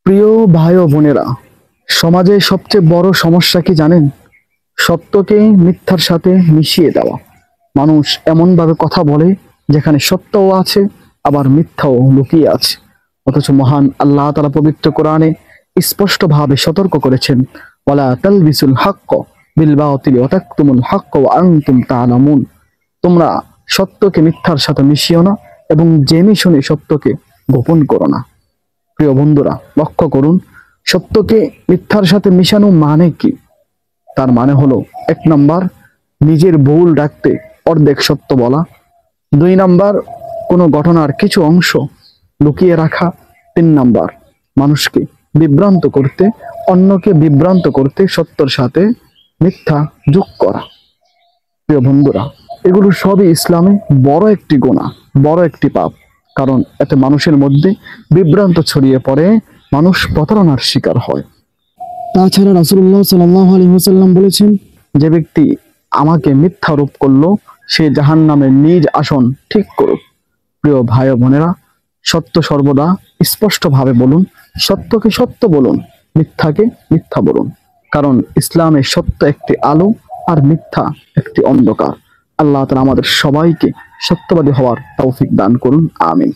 প্রিয় ভাই ও বোনেরা, সমাজে সবচেয়ে বড় সমস্যা কি জানেন? সত্যকে মিথ্যার সাথে মিশিয়ে দেওয়া। মানুষ এমন ভাবে কথা বলে যেখানে সত্যও আছে আবার মিথ্যাও লুকিয়ে আছে। অথচ মহান আল্লাহ তাআলা পবিত্র কোরআনে স্পষ্ট ভাবে সতর্ক করেছেন, ওয়ালা তালবিসুল হাক্ক বিল বাতিল ওয়া তাকতুমুল হাক্ক ওয়া আনতুম তা'লামুন। তোমরা সত্যকে মিথ্যার সাথে মিশিও না এবং জেনে শুনে সত্যকে গোপন করো না। প্রিয় বন্ধুরা, লক্ষ্য করুন, সত্যকে মিথ্যার সাথে মিশানো মানে কি? তার মানে হলো, 1 নাম্বার, নিজের ভুল ঢাকতে অর্ধেক সত্য বলা। 2 নাম্বার, কোনো ঘটনার কিছু অংশ লুকিয়ে রাখা। 3 নাম্বার, মানুষকে বিভ্রান্ত করতে, অন্যকে বিভ্রান্ত করতে সত্যর সাথে মিথ্যা যোগ করা। প্রিয় বন্ধুরা, এগুলো সবই ইসলামে বড় একটি গুনাহ, বড় একটি পাপ। কারণ এতে মানুষের মধ্যে বিভ্রান্ত ছড়িয়ে পড়ে, মানুষ প্রতারণার শিকার হয়। তাছাড়া রাসূলুল্লাহ সাল্লাল্লাহু আলাইহি ওয়াসাল্লাম বলেছেন, যে ব্যক্তি আমাকে মিথ্যা রূপ করলো সে জাহান্নামে নিজ আসন ঠিক করুক। প্রিয় ভাই ও বোনেরা, সত্য সর্বদা স্পষ্ট ভাবে বলুন, সত্যকে সত্য বলুন, মিথ্যাকে মিথ্যা বলুন। কারণ ইসলামে সত্য একটি আলো আর মিথ্যা একটি অন্ধকার। আল্লাহ তাআলা আমাদের সবাইকে সত্যবাদী হওয়ার তৌফিক দান করুন। আমিন।